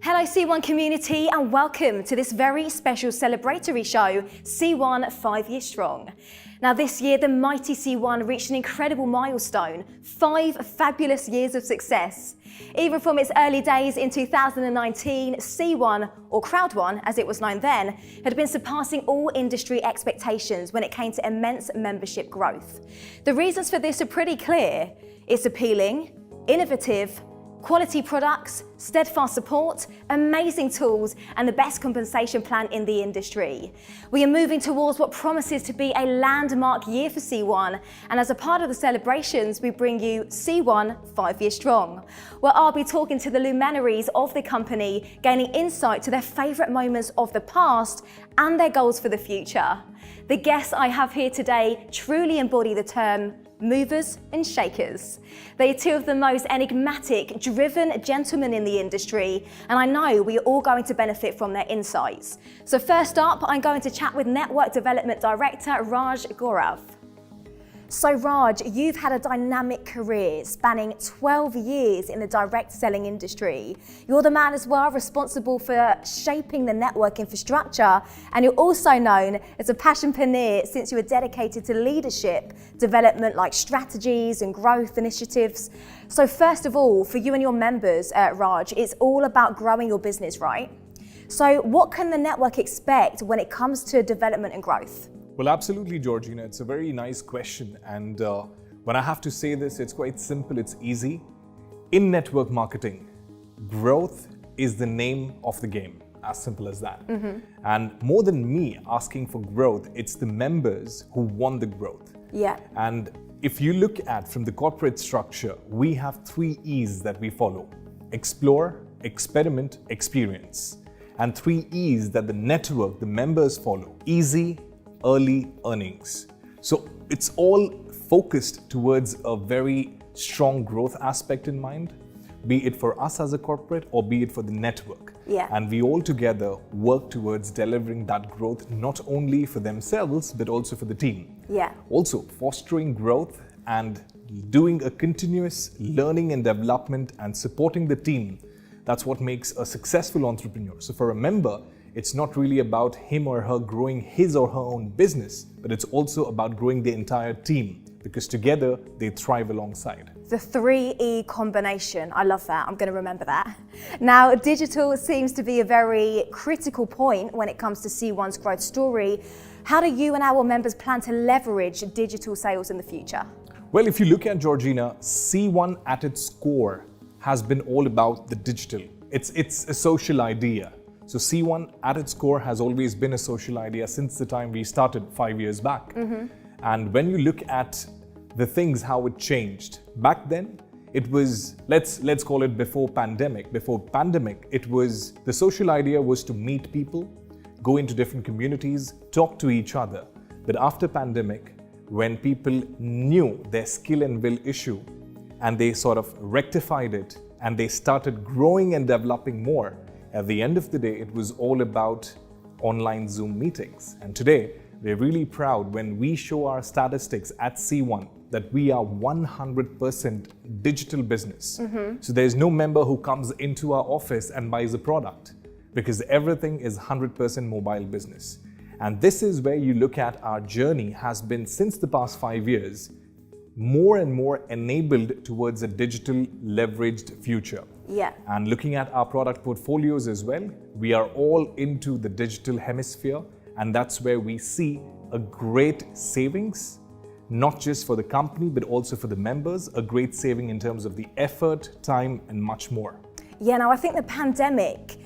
Hello C1 community and welcome to this very special celebratory show, C1 5 Years Strong. Now this year the mighty C1 reached an incredible milestone, 5 fabulous years of success. Even from its early days in 2019, C1, or Crowd1 as it was known then, had been surpassing all industry expectations when it came to immense membership growth. The reasons for this are pretty clear. It's appealing, innovative, quality products, steadfast support, amazing tools, and the best compensation plan in the industry. We are moving towards what promises to be a landmark year for C1, and as a part of the celebrations, we bring you C1 5 Years Strong, where I'll be talking to the luminaries of the company, gaining insight to their favourite moments of the past and their goals for the future. The guests I have here today truly embody the term movers and shakers. They are two of the most enigmatic, driven gentlemen in the industry, and I know we are all going to benefit from their insights. So first up, I'm going to chat with Network Development Director Raj Gaurav. So Raj, you've had a dynamic career spanning 12 years in the direct selling industry. You're the man as well responsible for shaping the network infrastructure, and you're also known as a passionpreneur since you were dedicated to leadership development like strategies and growth initiatives. So first of all, for you and your members, Raj, it's all about growing your business, right? So what can the network expect when it comes to development and growth? Well, absolutely, Georgina. It's a very nice question. And when I have to say this, it's quite simple, it's easy. In network marketing, growth is the name of the game, as simple as that. And more than me asking for growth, it's the members who want the growth. Yeah. And if you look at from the corporate structure, we have 3 E's that we follow: explore, experiment, experience. And 3 E's that the network, the members follow: easy, early, earnings. So it's all focused towards a very strong growth aspect in mind, be it for us as a corporate or be it for the network. Yeah. And we all together work towards delivering that growth, not only for themselves, but also for the team. Yeah. Also fostering growth and doing a continuous learning and development and supporting the team. That's what makes a successful entrepreneur. So for a member, it's not really about him or her growing his or her own business, but it's also about growing the entire team, because together they thrive alongside. The 3E combination, I love that, I'm going to remember that. Now, digital seems to be a very critical point when it comes to C1's growth story. How do you and our members plan to leverage digital sales in the future? Well, if you look at Georgina, C1 at its core has been all about the digital. It's a social idea. So C1 at its core has always been a social idea since the time we started 5 years back. And when you look at the things, how it changed, back then it was, let's call it before pandemic. Before pandemic, it was, the social idea was to meet people, go into different communities, talk to each other. But after pandemic, when people knew their skill and will issue and they sort of rectified it and they started growing and developing more, at the end of the day, it was all about online Zoom meetings. And today, we're really proud when we show our statistics at C1 that we are 100% digital business. So there's no member who comes into our office and buys a product, because everything is 100% mobile business. And this is where you look at our journey has been since the past 5 years, more and more enabled towards a digital leveraged future. Yeah. And looking at our product portfolios as well, we are all into the digital hemisphere, and that's where we see a great savings, not just for the company, but also for the members, a great saving in terms of the effort, time, and much more. Yeah, now I think the pandemic,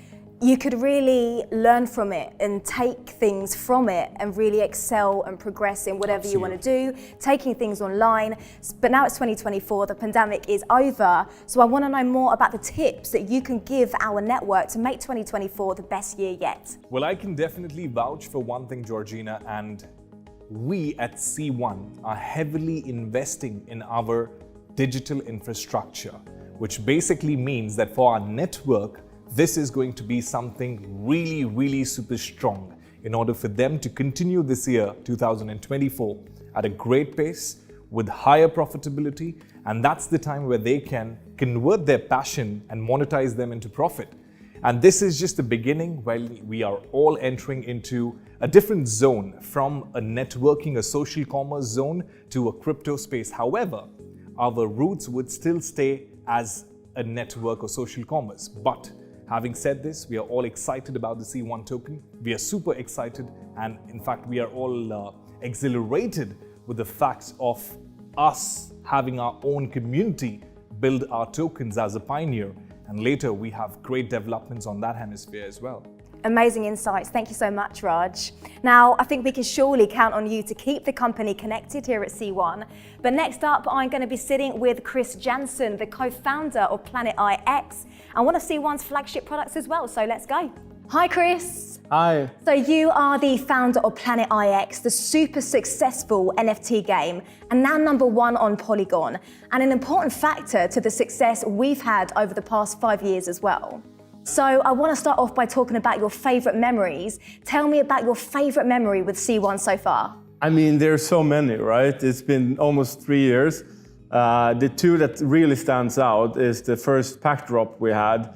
you could really learn from it and take things from it and really excel and progress in whatever you want to do, taking things online. But now it's 2024, the pandemic is over. So I want to know more about the tips that you can give our network to make 2024 the best year yet. Well, I can definitely vouch for one thing, Georgina, and we at C1 are heavily investing in our digital infrastructure, which basically means that for our network, this is going to be something really, really super strong in order for them to continue this year, 2024, at a great pace with higher profitability, and that's the time where they can convert their passion and monetize them into profit. And this is just the beginning, while we are all entering into a different zone, from a networking, a social commerce zone, to a crypto space. However, our roots would still stay as a network or social commerce. But having said this, we are all excited about the C1 token. We are super excited, and in fact, we are all exhilarated with the fact of us having our own community build our tokens as a pioneer. And later, we have great developments on that hemisphere as well. Amazing insights. Thank you so much, Raj. Now, I think we can surely count on you to keep the company connected here at C1. But next up, I'm going to be sitting with Chris Jansen, the co-founder of Planet IX, and one of C1's flagship products as well. So let's go. Hi, Chris. Hi. So you are the founder of Planet IX, the super successful NFT game, and now #1 on Polygon, and an important factor to the success we've had over the past 5 years as well. So I want to start off by talking about your favorite memories. Tell me about your favorite memory with C1 so far. I mean, there's so many, right? It's been almost 3 years. The two that really stands out is the first pack drop we had.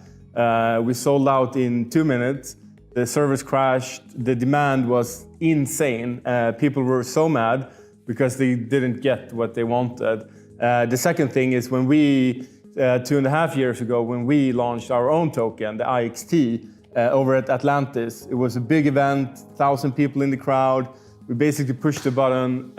We sold out in 2 minutes. The servers crashed. The demand was insane. People were so mad because they didn't get what they wanted. The second thing is when we, 2.5 years ago, when we launched our own token, the IXT, over at Atlantis. It was a big event, 1,000 people in the crowd. We basically pushed the button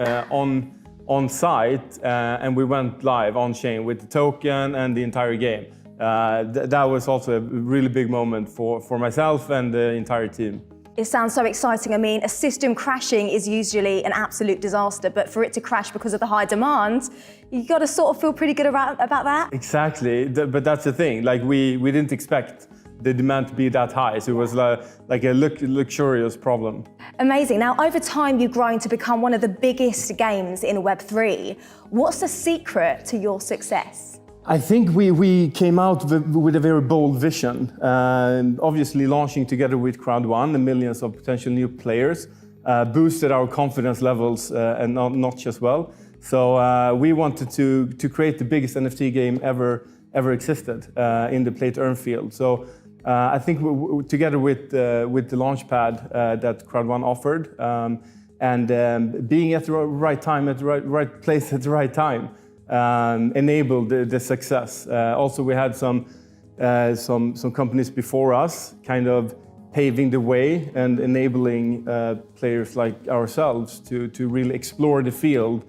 on site, and we went live on chain with the token and the entire game. That was also a really big moment for myself and the entire team. It sounds so exciting. I mean, a system crashing is usually an absolute disaster, but for it to crash because of the high demand, you got to sort of feel pretty good about that. Exactly, but that's the thing. Like we didn't expect the demand to be that high, so it was like a luxurious problem. Amazing. Now, over time, you've grown to become one of the biggest games in Web3. What's the secret to your success? I think we came out with a very bold vision. Obviously, launching together with Crowd1 and millions of potential new players boosted our confidence levels and notch as well. So we wanted to create the biggest NFT game ever existed in the play-to-earn field. So I think together with the launchpad that Crowd1 offered and being at the right time at the right place at the right time. Enabled the success. Also, we had some companies before us kind of paving the way and enabling players like ourselves to really explore the field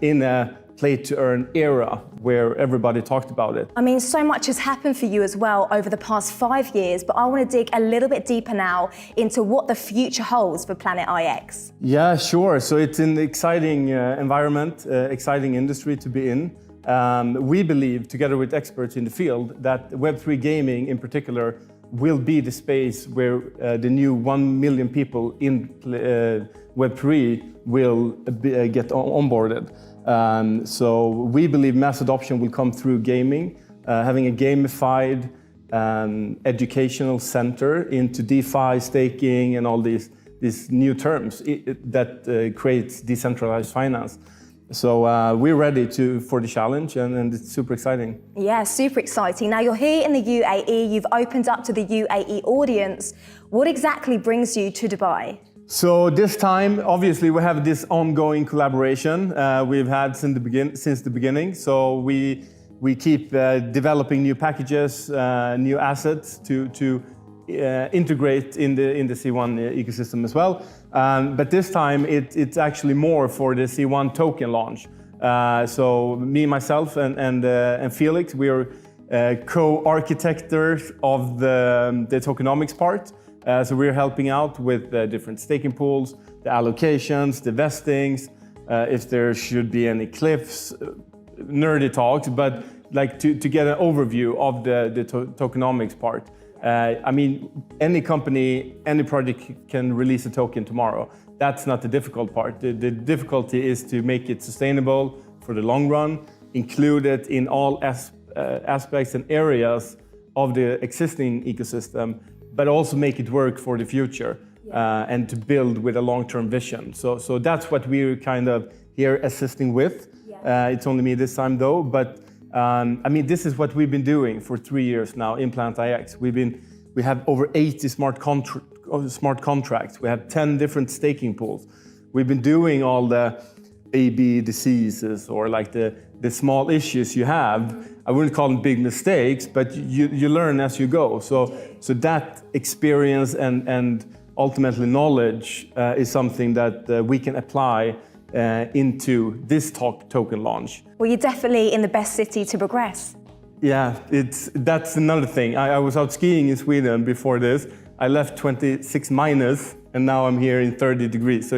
in a play-to-earn era where everybody talked about it. I mean, so much has happened for you as well over the past 5 years, but I want to dig a little bit deeper now into what the future holds for Planet IX. Yeah, sure. So it's an exciting environment, exciting industry to be in. We believe, together with experts in the field, that Web3 gaming in particular will be the space where the new 1 million people in Web3 will get onboarded. So we believe mass adoption will come through gaming, having a gamified educational center into DeFi, staking, and all these new terms that creates decentralized finance. So we're ready for the challenge, and it's super exciting. Yeah, super exciting. Now you're here in the UAE, you've opened up to the UAE audience. What exactly brings you to Dubai? So this time, obviously, we have this ongoing collaboration we've had since the beginning. So we keep developing new packages, new assets to integrate in the C1 ecosystem as well. But this time, it's actually more for the C1 token launch. So me, myself, and Felix, we are co-architectors of the tokenomics part. So we're helping out with different staking pools, the allocations, the vestings, if there should be any cliffs, nerdy talks, but like to get an overview of the tokenomics part. I mean, any company, any project can release a token tomorrow. That's not the difficult part. The difficulty is to make it sustainable for the long run, include it in all aspects and areas of the existing ecosystem, but also make it work for the future and to build with a long-term vision. So that's what we're kind of here assisting with. It's only me this time though, but I mean, this is what we've been doing for 3 years now in Plant IX. We have over 80 smart contracts. We have 10 different staking pools. We've been doing all the A/B diseases or like the small issues you have. I wouldn't call them big mistakes, but you learn as you go. So that experience and ultimately knowledge is something that we can apply into this token launch. Well, you're definitely in the best city to progress. Yeah, that's another thing. I was out skiing in Sweden before this. I left 26 minus, and now I'm here in 30 degrees. So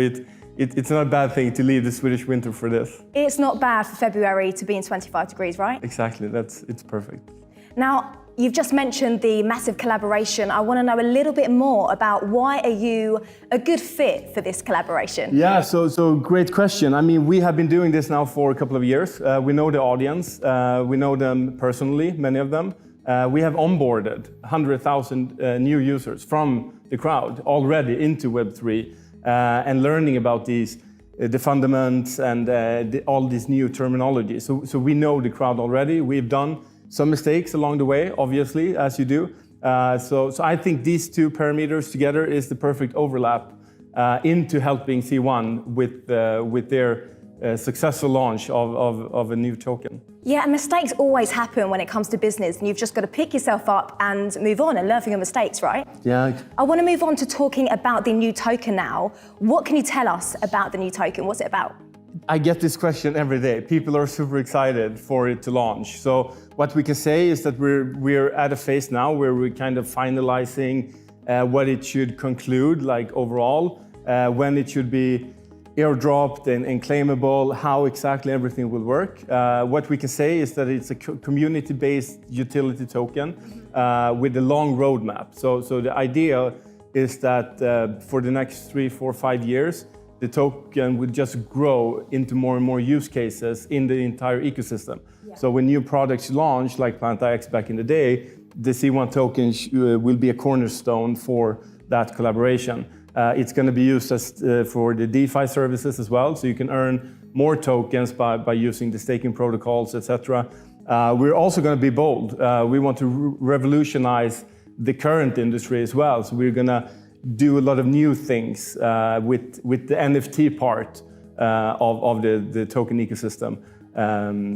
it's not a bad thing to leave the Swedish winter for this. It's not bad for February to be in 25 degrees, right? Exactly, it's perfect. Now, you've just mentioned the massive collaboration. I want to know a little bit more about why are you a good fit for this collaboration? Yeah, so great question. I mean, we have been doing this now for a couple of years. We know the audience. We know them personally, many of them. We have onboarded 100,000 new users from the crowd already into Web3 and learning about the fundamentals and all these new terminology. So we know the crowd already. We've done some mistakes along the way, obviously, as you do. So I think these two parameters together is the perfect overlap into helping C1 with their successful launch of a new token. Yeah, and mistakes always happen when it comes to business, and you've just got to pick yourself up and move on and learn from your mistakes, right? Yeah. I want to move on to talking about the new token now. What can you tell us about the new token? What's it about? I get this question every day. People are super excited for it to launch. So what we can say is that we're at a phase now where we're kind of finalizing what it should conclude, like overall, when it should be airdropped and claimable, how exactly everything will work. What we can say is that it's a community-based utility token with a long roadmap. So the idea is that for the next 3, 4, 5 years, the token will just grow into more and more use cases in the entire ecosystem. Yeah. So when new products launch, like Plant IX back in the day, the C1 token will be a cornerstone for that collaboration. It's going to be used for the DeFi services as well, so you can earn more tokens by using the staking protocols, etc. We're also going to be bold. We want to revolutionize the current industry as well, so we're going to do a lot of new things with the NFT part of the token ecosystem.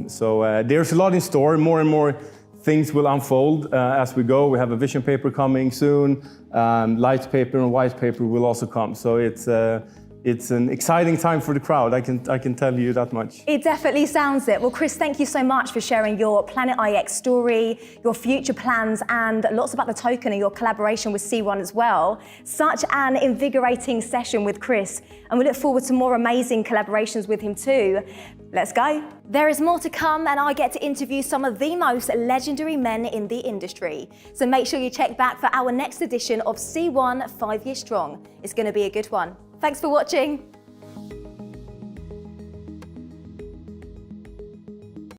So there's a lot in store. More and more things will unfold as we go. We have a vision paper coming soon. Light paper and white paper will also come. So it's an exciting time for the crowd. I can tell you that much. It definitely sounds it. Well, Chris, thank you so much for sharing your Planet IX story, your future plans, and lots about the token and your collaboration with C1 as well. Such an invigorating session with Chris, and we look forward to more amazing collaborations with him too. Let's go. There is more to come, and I get to interview some of the most legendary men in the industry. So make sure you check back for our next edition of C1 5 Years Strong. It's going to be a good one. Thanks for watching.